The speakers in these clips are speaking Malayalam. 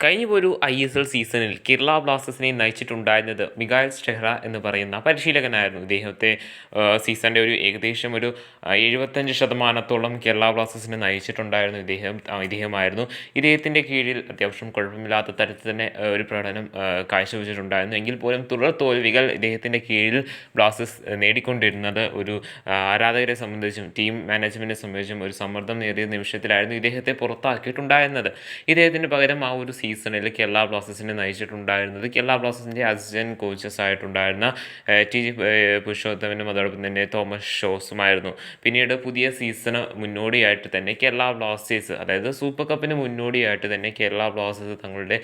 കഴിഞ്ഞ ഒരു ISL സീസണിൽ കേരള ബ്ലാസ്റ്റേഴ്സിനെ നയിച്ചിട്ടുണ്ടായിരുന്നത് മിഗായൽ സ്റ്റെഹ്റ എന്ന് പറയുന്ന പരിശീലകനായിരുന്നു. ഇദ്ദേഹത്തെ സീസണിൻ്റെ ഏകദേശം ഒരു 75% കേരള ബ്ലാസ്റ്റേഴ്സിനെ നയിച്ചിട്ടുണ്ടായിരുന്നു ഇദ്ദേഹമായിരുന്നു. ഇദ്ദേഹത്തിൻ്റെ കീഴിൽ അത്യാവശ്യം കുഴപ്പമില്ലാത്ത തരത്തിൽ തന്നെ ഒരു പ്രകടനം കാഴ്ചവെച്ചിട്ടുണ്ടായിരുന്നു. എങ്കിൽ പോലും തുടർ തോൽവികൾ ഇദ്ദേഹത്തിൻ്റെ കീഴിൽ ബ്ലാസ്റ്റേഴ്സ് നേടിക്കൊണ്ടിരുന്നത് ഒരു ആരാധകരെ സംബന്ധിച്ചും ടീം മാനേജ്മെൻറ്റിനെ സംബന്ധിച്ചും ഒരു സമ്മർദ്ദം നേരിയ നിമിഷത്തിലായിരുന്നു ഇദ്ദേഹത്തെ പുറത്താക്കിയിട്ടുണ്ടായിരുന്നത്. ഇദ്ദേഹത്തിന് പകരം ആ ഒരു സീസണിൽ കേരള ബ്ലാസ്റ്റേഴ്സിനെ നയിച്ചിട്ടുണ്ടായിരുന്നത് കേരള ബ്ലാസ്റ്റേഴ്സിൻ്റെ അസിസ്റ്റൻറ്റ് കോച്ചസ് ആയിട്ടുണ്ടായിരുന്ന TG പുരുഷോത്തമനും അതോടൊപ്പം തന്നെ തോമസ് ഷോസുമായിരുന്നു. പിന്നീട് പുതിയ സീസണ് മുന്നോടിയായിട്ട് തന്നെ കേരള ബ്ലാസ്റ്റേഴ്സ്, അതായത് സൂപ്പർ കപ്പിന് മുന്നോടിയായിട്ട് തന്നെ കേരള ബ്ലാസ്റ്റേഴ്സ് തങ്ങളുടെ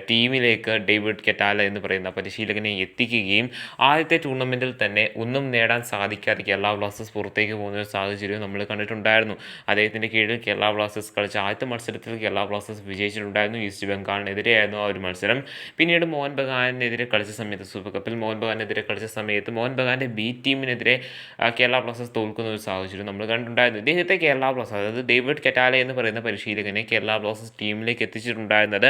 ടീമിലേക്ക് ഡേവിഡ് കെറ്റാല എന്ന് പറയുന്ന പരിശീലകനെ എത്തിക്കുകയും ആദ്യത്തെ ടൂർണമെൻറ്റിൽ തന്നെ ഒന്നും നേടാൻ സാധിക്കാതെ കേരള ബ്ലാസ്റ്റേഴ്സ് പുറത്തേക്ക് പോകുന്ന ഒരു സാഹചര്യം നമ്മൾ കണ്ടിട്ടുണ്ടായിരുന്നു. അദ്ദേഹത്തിൻ്റെ കീഴിൽ കേരള ബ്ലാസ്റ്റേഴ്സ് കളിച്ച ആദ്യത്തെ മത്സരത്തിൽ കേരള ബ്ലാസ്റ്റേഴ്സ് വിജയിച്ചിട്ടുണ്ടായിരുന്നു. ഈസ്റ്റ് ബംഗാളിനെതിരെയായിരുന്നു ആ ഒരു മത്സരം. പിന്നീട് മോഹൻ ബഗാനെതിരെ കളിച്ച സമയത്ത്, സൂപ്പർ കപ്പിൽ മോഹൻ ബഗാനെതിരെ കളിച്ച സമയത്ത് മോഹൻ ബഗാൻ്റെ B ടീമിനെതിരെ കേരള ബ്ലാസ്റ്റേഴ്സ് തോൽക്കുന്ന ഒരു സാഹചര്യം നമ്മൾ കണ്ടിട്ടുണ്ടായിരുന്നു. ഇദ്ദേഹത്തെ കേരള ബ്ലാസ്റ്റേഴ്സ്, അതായത് ഡേവിഡ് കെറ്റാല എന്ന് പറയുന്ന പരിശീലകനെ കേരള ബ്ലാസ്റ്റേഴ്സ് ടീമിലേക്ക് എത്തിച്ചിട്ടുണ്ടായിരുന്നത്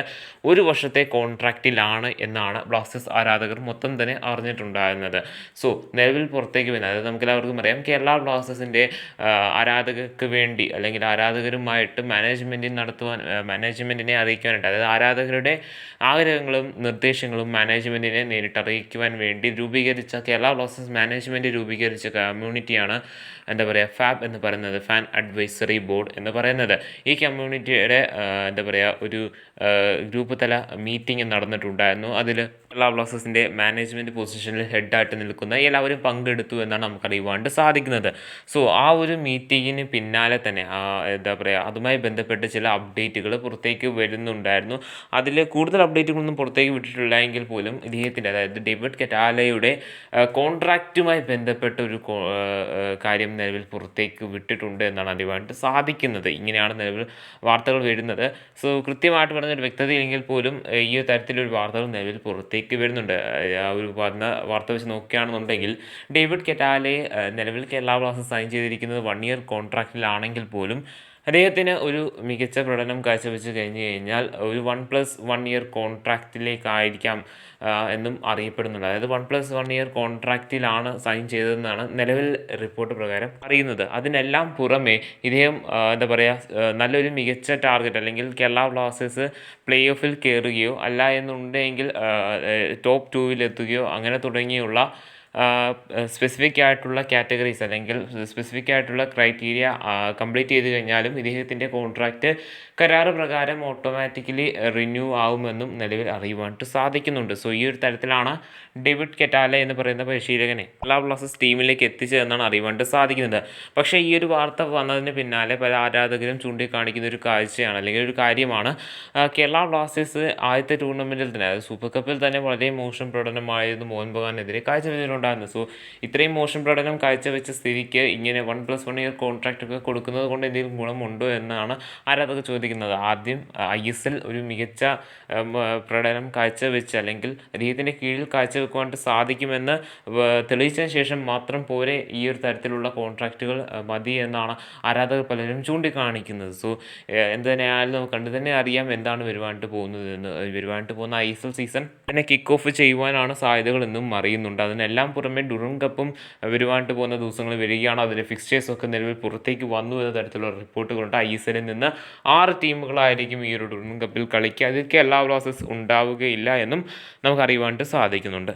ഒരു വർഷത്തെ കോൺട്രാക്റ്റിലാണ് എന്നാണ് ബ്ലാസ്റ്റേഴ്സ് ആരാധകർ മൊത്തം തന്നെ അറിഞ്ഞിട്ടുണ്ടായിരുന്നത്. സോ നിലവിൽ പുറത്തേക്ക് വരുന്നത്, അതായത് നമുക്കെല്ലാവർക്കും അറിയാം, കേരള ബ്ലാസ്റ്റേഴ്സിൻ്റെ ആരാധകർക്ക് വേണ്ടി അല്ലെങ്കിൽ ആരാധകരുമായിട്ട് മാനേജ്മെൻറ്റിനെ അറിയിക്കുവാനായിട്ട്, അതായത് ആരാധകരുടെ ആഗ്രഹങ്ങളും നിർദ്ദേശങ്ങളും മാനേജ്മെൻറ്റിനെ നേരിട്ട് അറിയിക്കുവാൻ വേണ്ടി രൂപീകരിച്ച കേരള ബ്ലാസ്റ്റേഴ്സ് മാനേജ്മെൻറ്റ് രൂപീകരിച്ച കമ്മ്യൂണിറ്റിയാണ് ഫാബ് എന്ന് പറയുന്നത്, ഫാൻ അഡ്വൈസറി ബോർഡ് എന്ന് പറയുന്നത്. ഈ കമ്മ്യൂണിറ്റിയുടെ ഒരു ഗ്രൂപ്പ് തല മീറ്റിംഗ് നടന്നിട്ടുണ്ടായിരുന്നു. അതിൽ കേരള ബ്ലാസ്റ്റേഴ്സിൻ്റെ മാനേജ്മെൻറ്റ് പൊസിഷനിൽ ഹെഡായിട്ട് നിൽക്കുന്ന എല്ലാവരും പങ്കെടുത്തു എന്നാണ് നമുക്കറിയുവാൻ സാധിക്കുന്നത്. സോ ആ ഒരു മീറ്റിങ്ങിന് പിന്നാലെ തന്നെ അതുമായി ബന്ധപ്പെട്ട് ചില അപ്ഡേറ്റുകൾ പുറത്തേക്ക് വരുന്നുണ്ടായിരുന്നു. അതിൽ കൂടുതൽ അപ്ഡേറ്റുകളൊന്നും പുറത്തേക്ക് വിട്ടിട്ടില്ല എങ്കിൽ പോലും ഇദ്ദേഹത്തിൻ്റെ, അതായത് ഡേവിഡ് കെറ്റാലയുടെ കോൺട്രാക്റ്റുമായി ബന്ധപ്പെട്ട ഒരു കാര്യം നിലവിൽ പുറത്തേക്ക് വിട്ടിട്ടുണ്ട് എന്നാണ് അറിയുവാനായിട്ട് സാധിക്കുന്നത്. ഇങ്ങനെയാണ് നിലവിൽ വാർത്തകൾ വരുന്നത്. സോ കൃത്യമായിട്ട് പറഞ്ഞൊരു വ്യക്തതയില്ലെങ്കിൽ പോലും ഈ ഒരു തരത്തിലൊരു വാർത്തകൾ നിലവിൽ പുറത്തേക്ക് വരുന്നുണ്ട്. ആ ഒരു വാർത്ത വെച്ച് നോക്കുകയാണെന്നുണ്ടെങ്കിൽ ഡേവിഡ് കെറ്റാലയെ നിലവിൽ കേരള ബ്ലാസ്റ്റേഴ്സ് സൈൻ ചെയ്തിരിക്കുന്നത് 1 ഇയർ കോൺട്രാക്റ്റിലാണെങ്കിൽ പോലും അദ്ദേഹത്തിന് ഒരു മികച്ച പ്രകടനം കാഴ്ചവെച്ച് കഴിഞ്ഞ് കഴിഞ്ഞാൽ ഒരു 1+1 ഇയർ കോൺട്രാക്റ്റിലേക്കായിരിക്കാം എന്നും അറിയപ്പെടുന്നുണ്ട്. അതായത് 1+1 ഇയർ കോൺട്രാക്റ്റിലാണ് സൈൻ ചെയ്തതെന്നാണ് നിലവിൽ റിപ്പോർട്ട് പ്രകാരം അറിയുന്നത്. അതിനെല്ലാം പുറമെ ഇദ്ദേഹം നല്ലൊരു മികച്ച ടാർഗറ്റ്, അല്ലെങ്കിൽ കേരള ബ്ലാസ്റ്റേഴ്സ് പ്ലേ ഓഫിൽ കയറുകയോ അല്ല എന്നുണ്ടെങ്കിൽ ടോപ്പ് 2-ൽ എത്തുകയോ അങ്ങനെ തുടങ്ങിയുള്ള സ്പെസിഫിക് ആയിട്ടുള്ള കാറ്റഗറീസ് അല്ലെങ്കിൽ സ്പെസിഫിക് ആയിട്ടുള്ള ക്രൈറ്റീരിയ കംപ്ലീറ്റ് ചെയ്ത് കഴിഞ്ഞാലും ഇദ്ദേഹത്തിൻ്റെ കോൺട്രാക്റ്റ് കരാറ് പ്രകാരം ഓട്ടോമാറ്റിക്കലി റിന്യൂ ആവുമെന്നും നിലവിൽ അറിയുവാനായിട്ട് സാധിക്കുന്നുണ്ട്. സോ ഈ ഒരു തരത്തിലാണ് ഡേവിഡ് കെറ്റാല എന്ന് പറയുന്ന പരിശീലകനെ കേരള ബ്ലാസ്റ്റേഴ്സ് ടീമിലേക്ക് എത്തിച്ചതെന്നാണ് അറിയുവാനായിട്ട് സാധിക്കുന്നത്. പക്ഷേ ഈ ഒരു വാർത്ത വന്നതിന് പിന്നാലെ പല ആരാധകരും ചൂണ്ടിക്കാണിക്കുന്ന ഒരു കാഴ്ചയാണ്, അല്ലെങ്കിൽ ഒരു കാര്യമാണ്, കേരള ബ്ലാസ്റ്റേഴ്സ് ആദ്യത്തെ ടൂർണമെൻറ്റിൽ തന്നെ, അതായത് സൂപ്പർ കപ്പിൽ തന്നെ വളരെ മോശം പ്രകടനമായിരുന്നു മോഹൻ ബഗാനെതിരെ കാഴ്ചവെച്ചിട്ടുണ്ടായിരുന്നു. സോ ഇത്രയും മോശം പ്രകടനം കാഴ്ചവെച്ച സ്ഥിതിക്ക് ഇങ്ങനെ 1+1 ഇയർ കോൺട്രാക്റ്റ് ഒക്കെ കൊടുക്കുന്നത് കൊണ്ട് എന്തെങ്കിലും ഗുണമുണ്ടോ എന്നാണ് ആരാധകർ ചോദിക്കുന്നത്. ആദ്യം ISL ഒരു മികച്ച പ്രകടനം കാഴ്ചവെച്ച്, അല്ലെങ്കിൽ അദ്ദേഹത്തിൻ്റെ കീഴിൽ കാഴ്ചവെക്കുവാനായിട്ട് സാധിക്കുമെന്ന് തെളിയിച്ചതിന് ശേഷം മാത്രം പോരെ ഈ ഒരു തരത്തിലുള്ള കോൺട്രാക്റ്റുകൾ മതി എന്നാണ് ആരാധകർ പലരും ചൂണ്ടിക്കാണിക്കുന്നത്. സോ എന്ത് തന്നെയായാലും നമുക്ക് കണ്ടു തന്നെ അറിയാം എന്താണ് വരുവാനായിട്ട് പോകുന്ന ISL സീസൺ തന്നെ കിക്ക് ഓഫ് ചെയ്യുവാനാണ് സാധ്യതകളെന്നും അറിയുന്നുണ്ട്. അതിനെല്ലാം പുറമെ ഡുറൻ കപ്പും വരുവാനായിട്ട് പോകുന്ന ദിവസങ്ങളിൽ വരികയാണ്. അതിൻ്റെ ഫിക്സ്റ്റേഴ്സൊക്കെ നിലവിൽ പുറത്തേക്ക് വന്നു എന്ന തരത്തിലുള്ള റിപ്പോർട്ടുകളുണ്ട്. ISLൽ നിന്ന് 6 ടീമുകളായിരിക്കും ഈ ഒരു ഡുറൻ കപ്പിൽ കളിക്കുക. അതിൽ കേരള ബ്ലാസ്റ്റേഴ്സ് ഉണ്ടാവുകയില്ല എന്നും നമുക്ക് അറിയുവാനായിട്ട് സാധിക്കുന്നുണ്ട്.